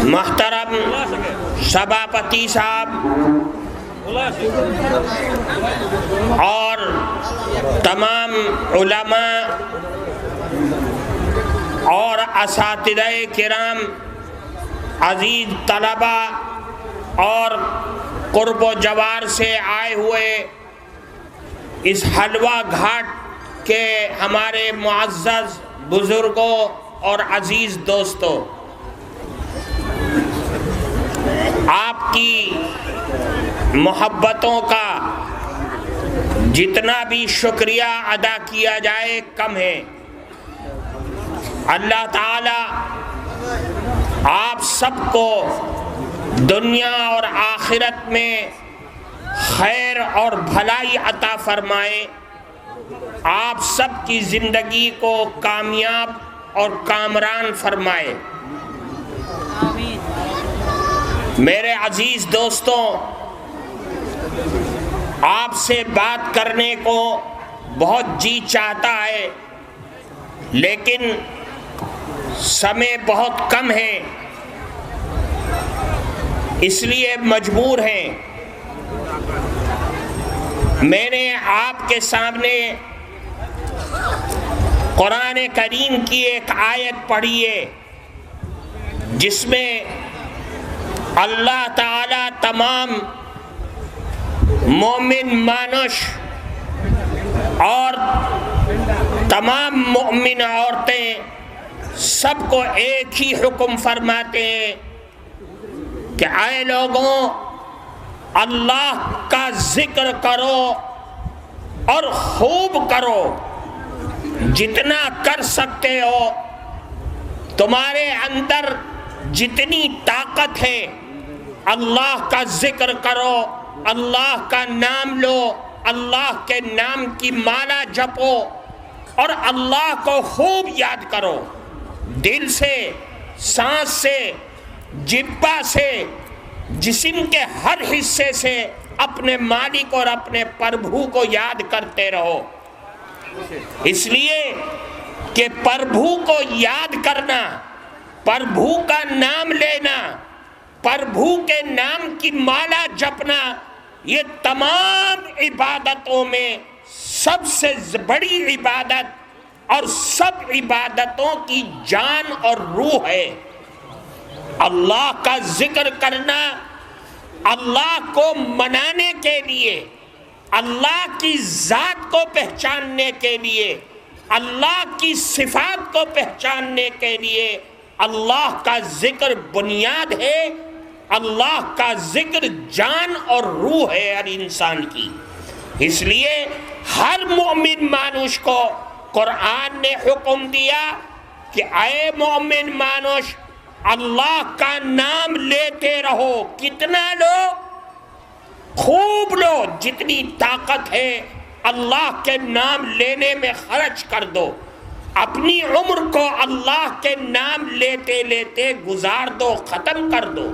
محترم سبھاپتی صاحب اور تمام علماء اور اساتذہ کرام، عزیز طلبہ اور قرب و جوار سے آئے ہوئے اس حلوہ گھاٹ کے ہمارے معزز بزرگوں اور عزیز دوستوں، آپ کی محبتوں کا جتنا بھی شکریہ ادا کیا جائے کم ہے۔ اللہ تعالی آپ سب کو دنیا اور آخرت میں خیر اور بھلائی عطا فرمائے، آپ سب کی زندگی کو کامیاب اور کامران فرمائے۔ میرے عزیز دوستوں، آپ سے بات کرنے کو بہت جی چاہتا ہے، لیکن سمے بہت کم ہے، اس لیے مجبور ہیں۔ میں نے آپ کے سامنے قرآن کریم کی ایک آیت پڑھی ہے جس میں اللہ تعالی تمام مومن مانش اور تمام مومن عورتیں سب کو ایک ہی حکم فرماتے ہیں کہ اے لوگوں، اللہ کا ذکر کرو اور خوب کرو، جتنا کر سکتے ہو، تمہارے اندر جتنی طاقت ہے اللہ کا ذکر کرو، اللہ کا نام لو، اللہ کے نام کی مالا جپو اور اللہ کو خوب یاد کرو، دل سے، سانس سے، جبہ سے، جسم کے ہر حصے سے اپنے مالک اور اپنے پربھو کو یاد کرتے رہو۔ اس لیے کہ پربھو کو یاد کرنا، پربھو کا نام لینا، پربھو کے نام کی مالا جپنا، یہ تمام عبادتوں میں سب سے بڑی عبادت اور سب عبادتوں کی جان اور روح ہے۔ اللہ کا ذکر کرنا، اللہ کو منانے کے لیے، اللہ کی ذات کو پہچاننے کے لیے، اللہ کی صفات کو پہچاننے کے لیے اللہ کا ذکر بنیاد ہے، اللہ کا ذکر جان اور روح ہے ہر انسان کی۔ اس لیے ہر مومن مانوش کو قرآن نے حکم دیا کہ اے مومن مانوش، اللہ کا نام لیتے رہو۔ کتنا لو؟ خوب لو، جتنی طاقت ہے اللہ کے نام لینے میں خرچ کر دو، اپنی عمر کو اللہ کے نام لیتے لیتے گزار دو، ختم کر دو۔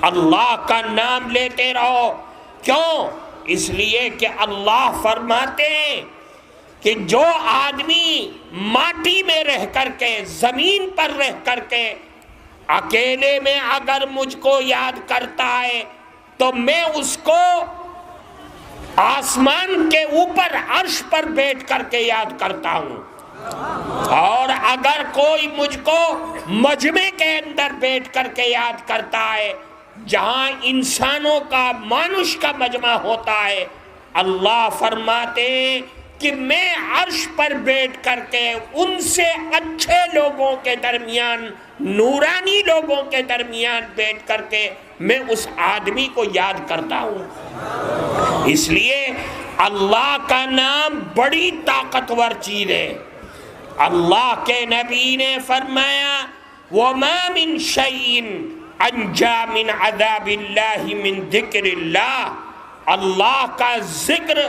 اللہ کا نام لیتے رہو۔ کیوں؟ اس لیے کہ اللہ فرماتے ہیں کہ جو آدمی ماٹی میں رہ کر کے، زمین پر رہ کر کے اکیلے میں اگر مجھ کو یاد کرتا ہے تو میں اس کو آسمان کے اوپر عرش پر بیٹھ کر کے یاد کرتا ہوں، اور اگر کوئی مجھ کو مجمع کے اندر بیٹھ کر کے یاد کرتا ہے، جہاں انسانوں کا، مانوش کا مجمع ہوتا ہے، اللہ فرماتے ہیں کہ میں عرش پر بیٹھ کر کے ان سے اچھے لوگوں کے درمیان، نورانی لوگوں کے درمیان بیٹھ کر کے میں اس آدمی کو یاد کرتا ہوں۔ اس لیے اللہ کا نام بڑی طاقتور چیز ہے۔ اللہ کے نبی نے فرمایا وَمَا مِن شَيْءٍ أَنْجَىٰ مِنْ عَذَابِ اللَّهِ مِنْ ذِكْرِ اللَّهِ، اللہ کا ذکر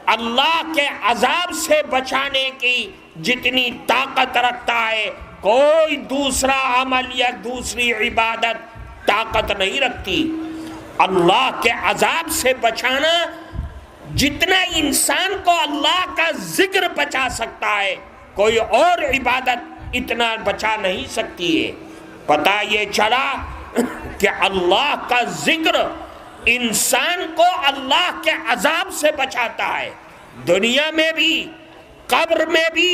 اللہ کے عذاب سے بچانے کی جتنی طاقت رکھتا ہے، کوئی دوسرا عمل یا دوسری عبادت طاقت نہیں رکھتی۔ اللہ کے عذاب سے بچانا، جتنا انسان کو اللہ کا ذکر بچا سکتا ہے، کوئی اور عبادت اتنا بچا نہیں سکتی ہے۔ پتہ یہ چلا کہ اللہ کا ذکر انسان کو اللہ کے عذاب سے بچاتا ہے، دنیا میں بھی، قبر میں بھی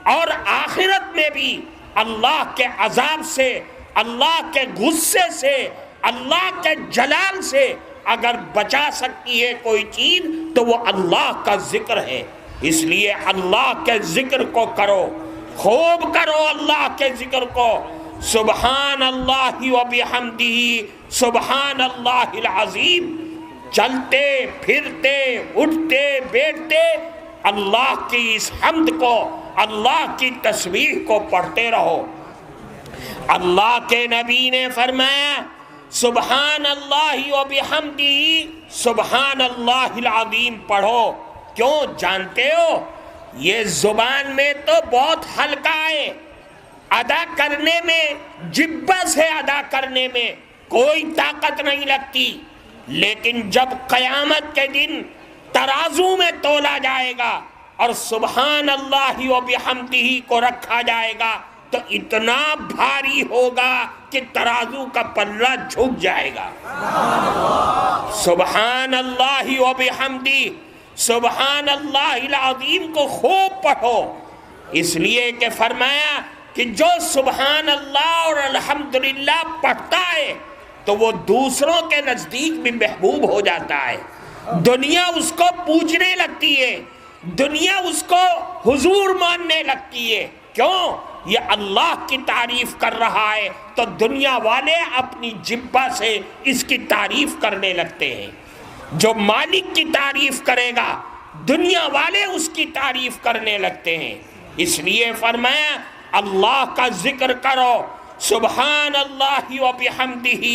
اور آخرت میں بھی۔ اللہ کے عذاب سے، اللہ کے غصے سے، اللہ کے جلال سے اگر بچا سکتی ہے کوئی چیز تو وہ اللہ کا ذکر ہے۔ اس لیے اللہ کے ذکر کو کرو، خوب کرو اللہ کے ذکر کو۔ سبحان اللہ و بحمدہ سبحان اللہ العظیم، چلتے پھرتے اٹھتے بیٹھتے اللہ کی اس حمد کو، اللہ کی تسبیح کو پڑھتے رہو۔ اللہ کے نبی نے فرمایا سبحان اللہ و بحمدہ سبحان اللہ العظیم پڑھو۔ کیوں؟ جانتے ہو یہ زبان میں تو بہت ہلکا ہے، ادا کرنے میں، جبہ سے ادا کرنے میں کوئی طاقت نہیں لگتی، لیکن جب قیامت کے دن ترازو میں تولا جائے گا اور سبحان اللہ و بحمدہ کو رکھا جائے گا تو اتنا بھاری ہوگا کہ ترازو کا پلہ جھک جائے گا۔ سبحان اللہ و بحمدہ سبحان اللہ العظیم کو خوب پڑھو، اس لیے کہ فرمایا کہ جو سبحان اللہ اور الحمدللہ پڑھتا ہے تو وہ دوسروں کے نزدیک بھی محبوب ہو جاتا ہے، دنیا اس کو پوجنے لگتی ہے، دنیا اس کو حضور ماننے لگتی ہے۔ کیوں؟ یہ اللہ کی تعریف کر رہا ہے تو دنیا والے اپنی جبہ سے اس کی تعریف کرنے لگتے ہیں۔ جو مالک کی تعریف کرے گا دنیا والے اس کی تعریف کرنے لگتے ہیں۔ اس لیے فرمایا اللہ کا ذکر کرو، سبحان اللہ و بحمدہ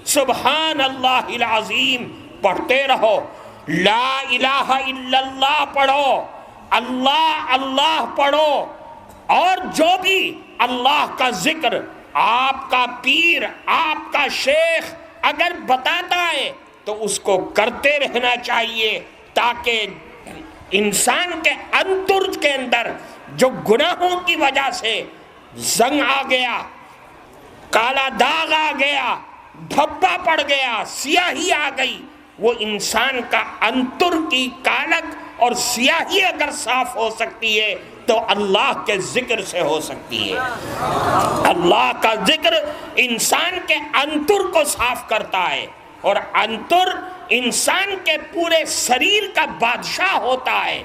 سبحان اللہ العظیم پڑھتے رہو، لا الہ الا اللہ پڑھو، اللہ اللہ پڑھو، اور جو بھی اللہ کا ذکر آپ کا پیر، آپ کا شیخ اگر بتاتا ہے تو اس کو کرتے رہنا چاہیے، تاکہ انسان کے انتر کے اندر جو گناہوں کی وجہ سے زنگ آ گیا، کالا داغ آ گیا، دھبا پڑ گیا، سیاہی آ گئی، وہ انسان کا انتر کی کالک اور سیاہی اگر صاف ہو سکتی ہے تو اللہ کے ذکر سے ہو سکتی ہے۔ اللہ کا ذکر انسان کے انتر کو صاف کرتا ہے، اور انتر انسان کے پورے شریر کا بادشاہ ہوتا ہے۔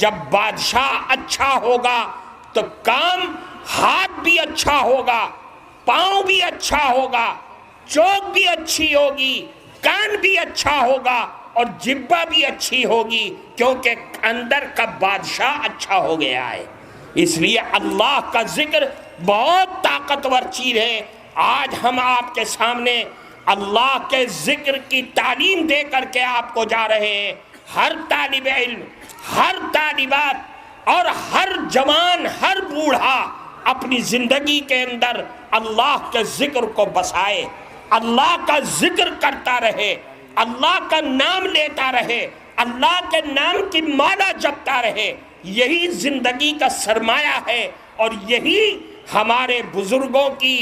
جب بادشاہ اچھا ہوگا تو کام، ہاتھ بھی اچھا ہوگا، پاؤں بھی اچھا ہوگا، چوک بھی اچھی ہوگی، کان بھی اچھا ہوگا اور جبہ بھی اچھی ہوگی، کیونکہ اندر کا بادشاہ اچھا ہو گیا ہے۔ اس لیے اللہ کا ذکر بہت طاقتور چیز ہے۔ آج ہم آپ کے سامنے اللہ کے ذکر کی تعلیم دے کر کے آپ کو جا رہے ہیں۔ ہر طالب علم، ہر طالبات اور ہر جوان، ہر بوڑھا اپنی زندگی کے اندر اللہ کے ذکر کو بسائے، اللہ کا ذکر کرتا رہے، اللہ کا نام لیتا رہے، اللہ کے نام کی مالا جپتا رہے۔ یہی زندگی کا سرمایہ ہے، اور یہی ہمارے بزرگوں کی،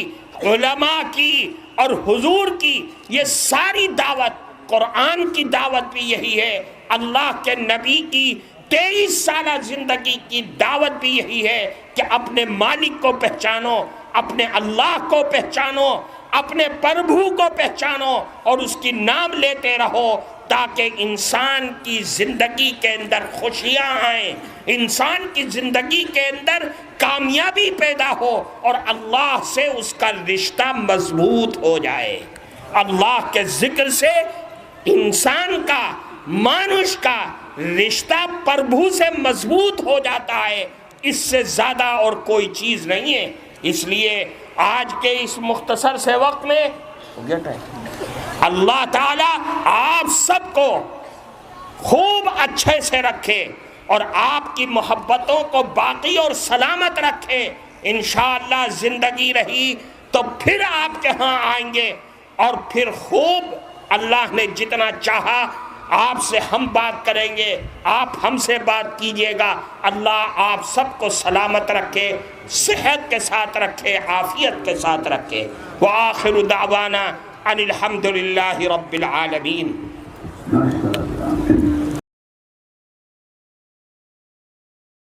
علماء کی اور حضور کی یہ ساری دعوت، قرآن کی دعوت بھی یہی ہے، اللہ کے نبی کی 23 سالہ زندگی کی دعوت بھی یہی ہے کہ اپنے مالک کو پہچانو، اپنے اللہ کو پہچانو، اپنے پربھو کو پہچانو اور اس کی نام لیتے رہو، تاکہ انسان کی زندگی کے اندر خوشیاں آئیں، انسان کی زندگی کے اندر کامیابی پیدا ہو اور اللہ سے اس کا رشتہ مضبوط ہو جائے۔ اللہ کے ذکر سے انسان کا، مانوش کا رشتہ پربھو سے مضبوط ہو جاتا ہے، اس سے زیادہ اور کوئی چیز نہیں ہے۔ اس لیے آج کے اس مختصر سے وقت میں اللہ تعالیٰ آپ سب کو خوب اچھے سے رکھے اور آپ کی محبتوں کو باقی اور سلامت رکھے۔ انشاءاللہ زندگی رہی تو پھر آپ کے ہاں آئیں گے، اور پھر خوب اللہ نے جتنا چاہا آپ سے ہم بات کریں گے، آپ ہم سے بات کیجئے گا۔ اللہ آپ سب کو سلامت رکھے، صحت کے ساتھ رکھے، عافیت کے ساتھ رکھے۔ وآخر دعوانا ان الحمد للہ رب العالمین۔